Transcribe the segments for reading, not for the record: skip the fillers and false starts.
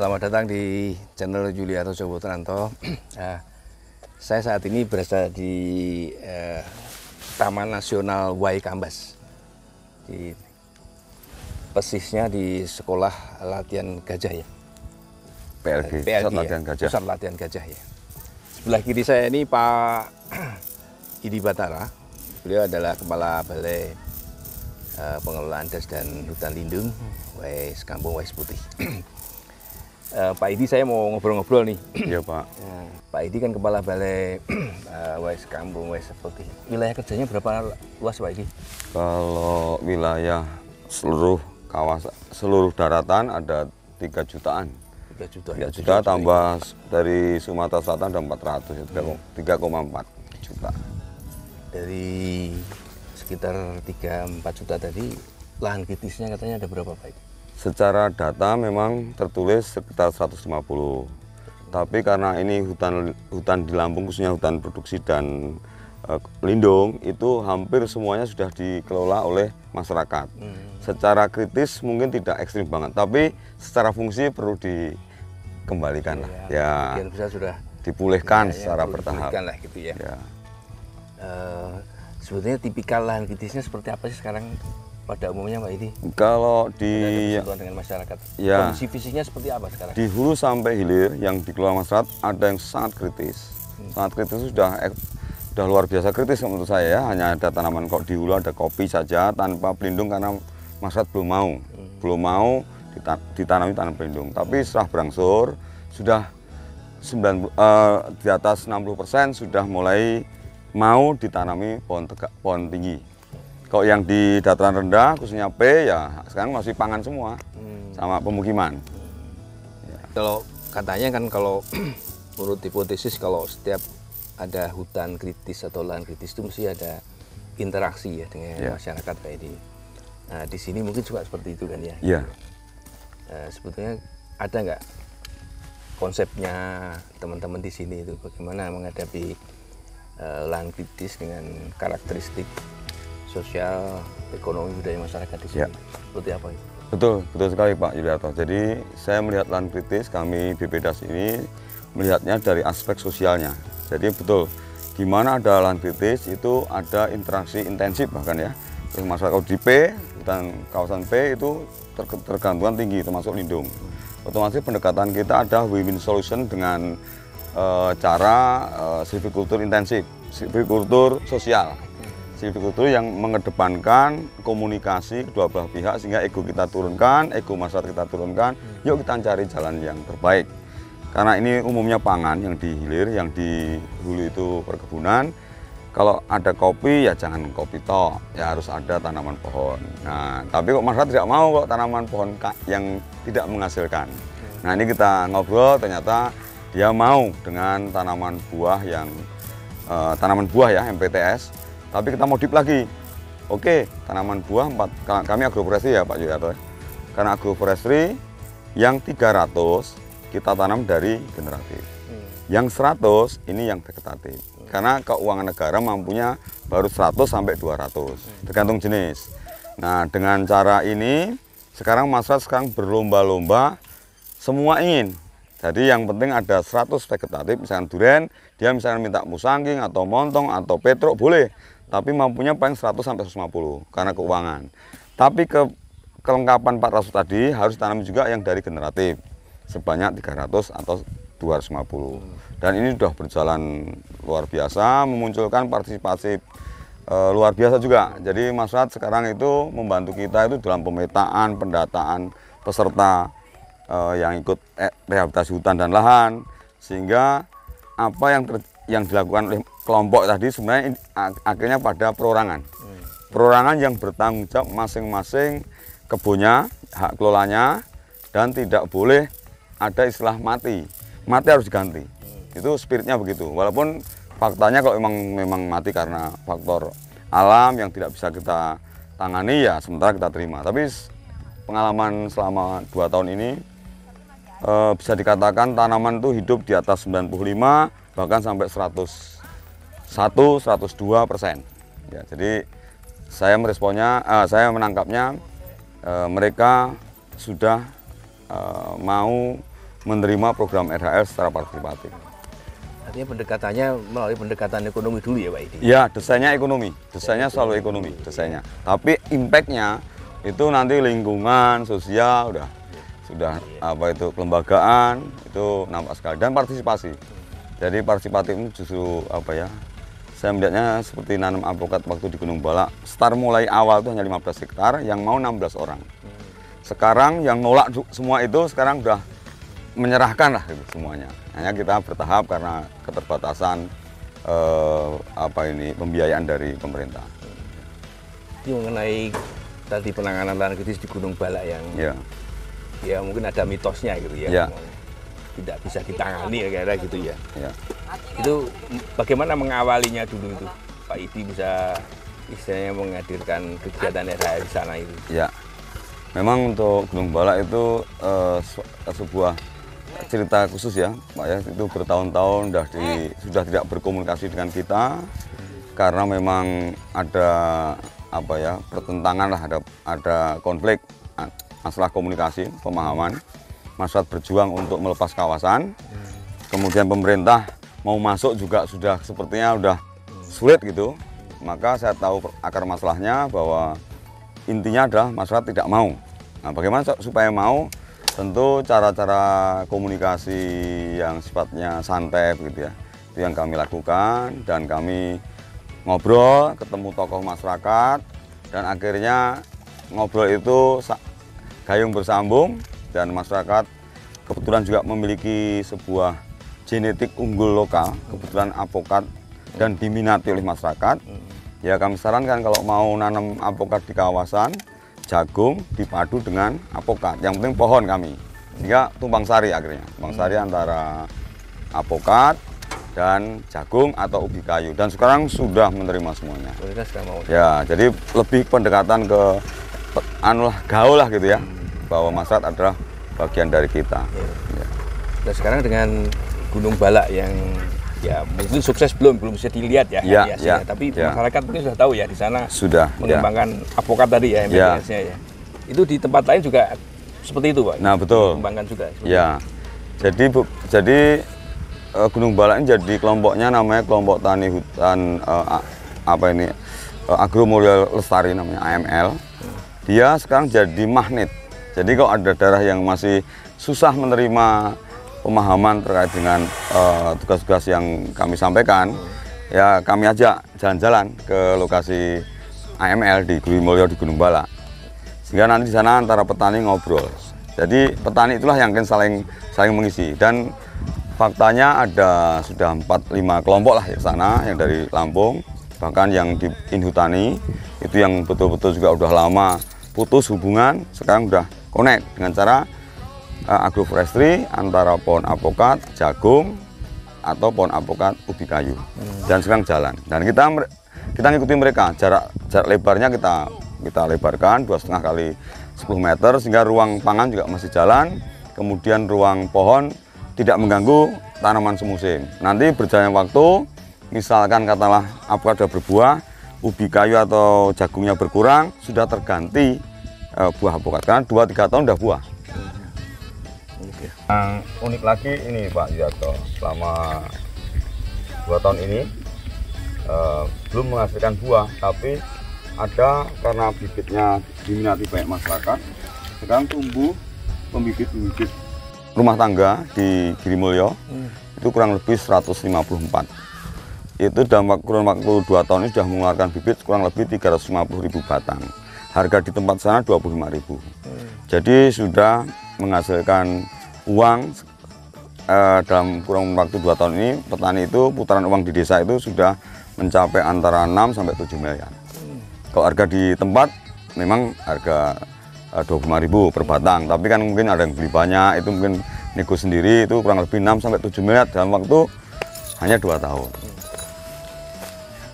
Selamat datang di channel Yuliarto Jogotranto. Saya saat ini berada di Taman Nasional Waikambas. Di persisnya di Sekolah Latihan Gajah ya. PLG, Pusat Latihan Gajah. Pusat Latihan Gajah ya. Sebelah kiri saya ini Pak Idi Batara. Beliau adalah Kepala Balai Pengelolaan Das dan Hutan Lindung Wais Kampung Wais Putih. Pak Idi, saya mau ngobrol-ngobrol nih. Iya Pak. Pak Idi kan Kepala Balai Wais Kampung Wais Putih. Wilayah kerjanya berapa luas Pak Idi? Kalau wilayah seluruh kawasan, seluruh daratan ada 3 jutaan. 3 juta. 3 juta tambah dari Sumatera Selatan ada 400, 3,4 juta. Dari sekitar 3-4 juta tadi, lahan kritisnya katanya ada berapa Pak Idi? Secara data memang tertulis sekitar 150. Tapi karena ini hutan di Lampung, khususnya hutan produksi dan lindung, itu hampir semuanya sudah dikelola oleh masyarakat. Secara kritis mungkin tidak ekstrim banget, tapi secara fungsi perlu dikembalikan lah. Ya, Biar bisa sudah dipulihkan secara bertahap. lah gitu ya. Ya. Sebetulnya tipikal lahan kritisnya seperti apa sih sekarang pada umumnya Pak Idi? Kalau di Bersentuhan dengan masyarakat, ya, kondisi fisiknya seperti apa sekarang? di hulu sampai hilir yang dikelola masyarakat ada yang sangat kritis. Sangat kritis sudah luar biasa kritis menurut saya ya. Hanya ada tanaman kok di hulu ada kopi saja tanpa pelindung karena masyarakat belum mau ditanami tanam pelindung. Tapi setelah berangsur sudah di atas 60% sudah mulai mau ditanami pohon tinggi. Kalau yang di dataran rendah, khususnya P, ya sekarang masih pangan semua, sama pemukiman. Ya. Kalau katanya kan kalau menurut hipotesis kalau setiap ada hutan kritis atau lahan kritis itu mesti ada interaksi ya dengan masyarakat Pak Edi. Nah di sini mungkin juga seperti itu kan ya? Iya. Sebetulnya ada nggak konsepnya teman-teman di sini itu bagaimana menghadapi lahan kritis dengan karakteristik sosial, ekonomi, budaya masyarakat di sini. Seperti apa itu? Betul sekali Pak Yuliarto. Jadi saya melihat lahan kritis, kami BPDAS ini melihatnya dari aspek sosialnya. Jadi betul, di mana ada lahan kritis itu ada interaksi intensif bahkan ya. Terus masyarakat di P, hutan kawasan P itu tergantungan tinggi termasuk lindung. Otomatis pendekatan kita ada win-win solution dengan cara silvicultur intensif, silvicultur sosial. Silvicultur yang mengedepankan komunikasi kedua belah pihak sehingga ego kita turunkan, ego masyarakat kita turunkan, yuk kita cari jalan yang terbaik. Karena ini umumnya pangan yang di hilir, yang di hulu itu perkebunan. Kalau ada kopi ya jangan kopi toh, ya harus ada tanaman pohon. Nah, tapi kok masyarakat tidak mau kok tanaman pohon yang tidak menghasilkan. Nah, ini kita ngobrol ternyata dia mau dengan tanaman buah ya MPTS. Tapi kita modif lagi. Oke, tanaman buah kami agroforestry ya Pak Yuliarto. Karena agroforestry yang 300 kita tanam dari generatif. Yang 100 ini yang vegetatif. Karena keuangan negara mampunya baru 100 sampai 200, tergantung jenis. Nah, dengan cara ini sekarang masyarakat berlomba-lomba semua ingin. Jadi yang penting ada 100 vegetatif, misalkan durian, dia misalkan minta musangking atau montong atau petruk boleh. Tapi mampunya paling 100 sampai 150 karena keuangan. Tapi kelengkapan 400 tadi harus ditanami juga yang dari generatif sebanyak 300 atau 250. Dan ini sudah berjalan luar biasa, memunculkan partisipasi luar biasa juga. Jadi masyarakat sekarang itu membantu kita itu dalam pemetaan, pendataan peserta yang ikut rehabilitasi hutan dan lahan, sehingga apa yang dilakukan oleh kelompok tadi sebenarnya akhirnya pada perorangan. Perorangan yang bertanggung jawab masing-masing kebunnya, hak kelolanya, dan tidak boleh ada istilah mati. Mati harus diganti. Itu spiritnya begitu. Walaupun faktanya kalau memang mati karena faktor alam yang tidak bisa kita tangani ya sementara kita terima. Tapi pengalaman selama 2 tahun ini bisa dikatakan tanaman itu hidup di atas 95 bahkan sampai 101-102%. Ya, jadi saya menangkapnya mereka sudah mau menerima program RHL secara partisipatif. Artinya pendekatannya melalui pendekatan ekonomi dulu ya Pak Idi? Ya, desainnya ekonomi, desainnya selalu ekonomi, desainnya. Tapi impact-nya itu nanti lingkungan, sosial, sudah apa itu kelembagaan, itu nampak sekali. Dan partisipasi. Jadi partisipatif itu justru apa ya, saya melihatnya seperti nanam alpukat waktu di Gunung Balak. Start mulai awal itu hanya 15 hektar, yang mau 16 orang. Sekarang yang nolak semua itu sekarang udah menyerahkan lah gitu semuanya. Hanya kita bertahap karena keterbatasan pembiayaan dari pemerintah. Ini mengenai tadi penanganan lahan kritis di Gunung Balak yang ya mungkin ada mitosnya gitu ya. Tidak bisa ditangani kira-kira gitu ya. Itu bagaimana mengawalinya dulu itu Pak Idi bisa istilahnya menghadirkan kegiatan RHL di sana itu? Ya, memang untuk Gunung Balak itu sebuah cerita khusus ya Pak ya, itu bertahun-tahun sudah tidak berkomunikasi dengan kita karena memang ada apa ya pertentangan lah, ada konflik masalah komunikasi, pemahaman, masyarakat berjuang untuk melepas kawasan, kemudian pemerintah mau masuk juga sudah sepertinya udah sulit gitu, maka saya tahu akar masalahnya bahwa intinya adalah masyarakat tidak mau. Nah, bagaimana supaya mau? Tentu cara-cara komunikasi yang sifatnya santai begitu ya, itu yang kami lakukan, dan kami ngobrol, ketemu tokoh masyarakat, dan akhirnya ngobrol itu gayung bersambung, dan masyarakat kebetulan juga memiliki sebuah genetik unggul lokal, kebetulan alpukat, dan diminati oleh masyarakat. Ya kami sarankan kalau mau nanam alpukat di kawasan, jagung dipadu dengan alpukat, yang penting pohon kami, sehingga tumpang sari akhirnya, tumpang sari antara alpukat dan jagung atau ubi kayu, dan sekarang sudah menerima semuanya. Ya, jadi lebih pendekatan ke gaul lah gitu ya, bahwa masyarakat adalah bagian dari kita. Nah, sekarang dengan Gunung Balak yang ya mungkin sukses belum bisa dilihat ya, tapi masyarakat mungkin sudah tahu ya di sana sudah mengembangkan alpukat tadi ya, ya. Itu di tempat lain juga seperti itu Pak? Nah betul. Mengembangkan juga. Ya, jadi Gunung Balak ini jadi kelompoknya namanya kelompok tani hutan Agro Mulya Lestari namanya AML. Dia sekarang jadi magnet. Jadi kalau ada daerah yang masih susah menerima pemahaman terkait dengan tugas-tugas yang kami sampaikan, ya kami ajak jalan-jalan ke lokasi AML di Guru Mulyo di Gunung Balak, sehingga nanti di sana antara petani ngobrol. Jadi petani itulah yang akan saling mengisi, dan faktanya ada sudah 4-5 kelompok lah di sana yang dari Lampung, bahkan yang di Inhutani itu yang betul-betul juga udah lama putus hubungan, sekarang udah connect dengan cara agroforestry antara pohon alpukat, jagung, atau pohon alpukat, ubi kayu, dan sekarang jalan. Dan kita ngikuti mereka, jarak lebarnya kita lebarkan 2,5 kali 10 meter, sehingga ruang pangan juga masih jalan, kemudian ruang pohon tidak mengganggu tanaman semusim. Nanti berjalannya waktu, misalkan katalah alpukat sudah berbuah, ubi kayu atau jagungnya berkurang, sudah terganti buah alpukat, karena 2-3 tahun sudah buah. Yang unik lagi ini Pak Yudarto, selama 2 tahun ini belum menghasilkan buah, tapi ada karena bibitnya diminati banyak masyarakat, sekarang tumbuh pembibit-pembibit rumah tangga di Girimulyo itu kurang lebih 154. Itu dalam kurun waktu 2 tahun ini sudah mengeluarkan bibit kurang lebih 350.000 batang. Harga di tempat sana 25.000. Jadi sudah menghasilkan uang dalam kurang waktu 2 tahun ini. Petani itu putaran uang di desa itu sudah mencapai antara 6 sampai 7 miliar. Kalau harga di tempat memang harga 25.000 per batang, tapi kan mungkin ada yang beli banyak, itu mungkin nego sendiri, itu kurang lebih 6 sampai 7 miliar dalam waktu hanya 2 tahun.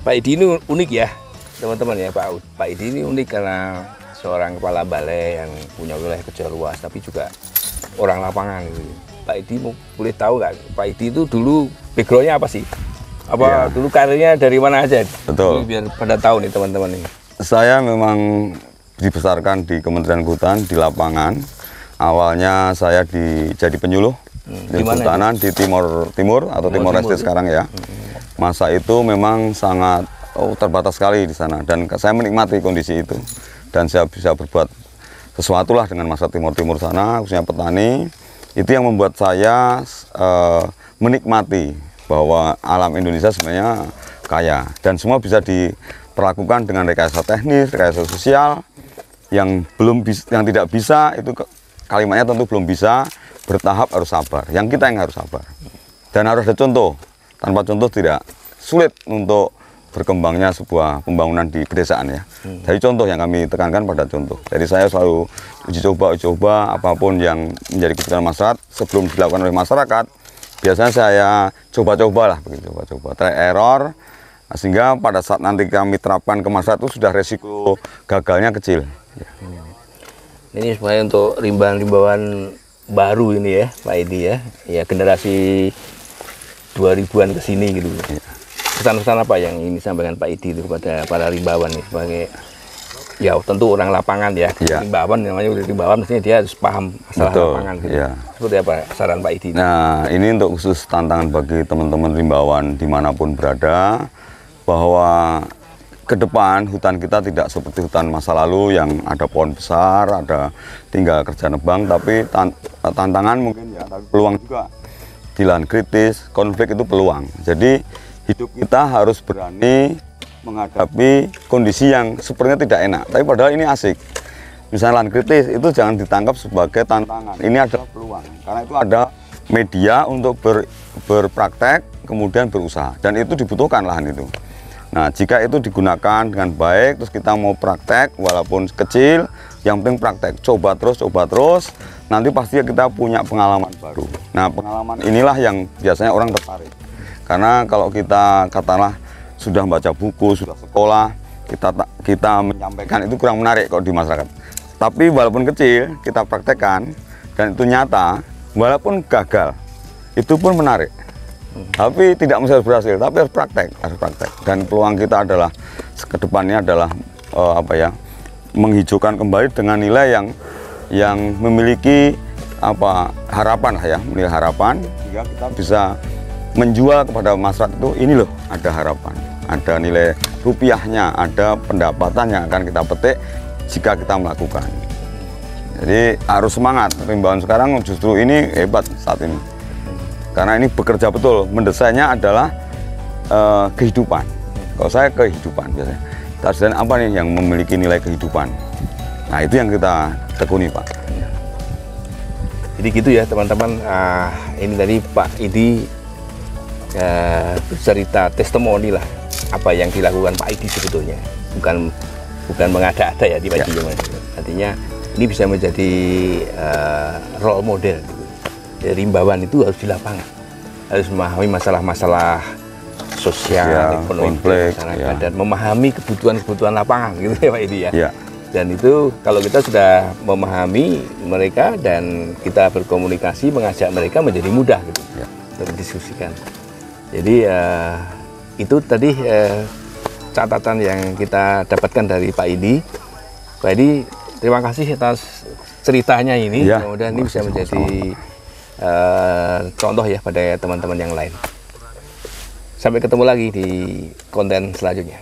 Pak Idi ini unik ya teman-teman ya, Pak Idi ini unik karena seorang kepala balai yang punya wilayah kerja luas, tapi juga orang lapangan gitu. Pak Idi boleh tahu nggak, Pak Idi itu dulu backgroundnya apa sih? Apa dulu karirnya dari mana aja? Betul. Biar pada tahu nih teman-teman ini. Saya memang dibesarkan di Kementerian Kehutanan di lapangan. Awalnya saya jadi penyuluh Kehutanan di Timur atau Timor Leste sekarang ya. Masa itu memang sangat terbatas sekali di sana, dan saya menikmati kondisi itu, dan saya bisa berbuat sesuatu lah dengan masa Timur sana, khususnya petani. Itu yang membuat saya menikmati bahwa alam Indonesia sebenarnya kaya, dan semua bisa diperlakukan dengan rekayasa teknis, rekayasa sosial. Yang tidak bisa itu kalimatnya tentu belum bisa, bertahap, harus sabar. Yang kita yang harus sabar. Dan harus ada contoh. Tanpa contoh tidak sulit untuk berkembangnya sebuah pembangunan di pedesaan ya. Dari contoh yang kami tekankan pada contoh. Jadi saya selalu uji coba apapun yang menjadi kebutuhan masyarakat sebelum dilakukan oleh masyarakat. Biasanya saya coba-coba lah, begitu, coba-coba, trial error, sehingga pada saat nanti kami terapkan ke masyarakat itu sudah resiko gagalnya kecil. Ya. Ini supaya untuk rimbawan baru ini ya, Pak Idi ya, generasi 2000-an ke sini gitu. Ya. Pesan-pesan apa yang ini disampaikan Pak Idi itu kepada para rimbawan nih, sebagai ya tentu orang lapangan ya. Rimbawan namanya rimbawan, mestinya dia harus paham masalah lapangan gitu. Ya. Seperti apa saran Pak Idi? Nah, ini untuk khusus tantangan bagi teman-teman rimbawan dimanapun berada, bahwa ke depan hutan kita tidak seperti hutan masa lalu yang ada pohon besar, ada tinggal kerja nebang, tapi tantangan mungkin ya, tapi peluang juga. Di lahan kritis, konflik itu peluang. Jadi hidup kita harus berani menghadapi kondisi yang sepertinya tidak enak, tapi padahal ini asik. Misalnya lahan kritis itu jangan ditangkap sebagai tantangan, ini adalah peluang. Karena itu ada media untuk berpraktek, kemudian berusaha, dan itu dibutuhkan lahan itu. Nah, jika itu digunakan dengan baik, terus kita mau praktek, walaupun kecil, yang penting praktek, coba terus, nanti pasti kita punya pengalaman baru. Nah, pengalaman inilah yang biasanya orang tertarik. Karena kalau kita katakanlah sudah baca buku, sudah sekolah, kita menyampaikan itu kurang menarik kok di masyarakat. Tapi walaupun kecil, kita praktekkan, dan itu nyata, walaupun gagal, itu pun menarik. Tapi tidak mesti harus berhasil, tapi harus praktek. Dan peluang kita adalah ke depannya adalah menghijaukan kembali dengan nilai yang memiliki harapan lah ya, nilai harapan, sehingga kita bisa menjual kepada masyarakat itu, ini loh ada harapan, ada nilai rupiahnya, ada pendapatan yang akan kita petik jika kita melakukan. Jadi harus semangat. Rimbawan sekarang justru ini hebat saat ini. Karena ini bekerja betul, mendesainnya adalah kehidupan. Kalau saya kehidupan biasanya. Desain apa nih yang memiliki nilai kehidupan? Nah, itu yang kita tekuni, Pak. Jadi gitu ya teman-teman. Ini tadi Pak Idi bercerita testimoni lah apa yang dilakukan Pak Idi sebetulnya. Bukan mengada-ada ya di Pak Idi. Artinya ini bisa menjadi role model. Rimbawan itu harus di lapangan, harus memahami masalah-masalah sosial, ekonomi masyarakat, dan memahami kebutuhan lapangan gitu ya Pak Idi ya. Dan itu kalau kita sudah memahami mereka dan kita berkomunikasi, mengajak mereka menjadi mudah gitu untuk didiskusikan. Jadi itu tadi catatan yang kita dapatkan dari Pak Idi. Pak Idi, terima kasih atas ceritanya ini. Mudah-mudahan ini bisa menjadi contoh ya pada teman-teman yang lain. Sampai ketemu lagi di konten selanjutnya.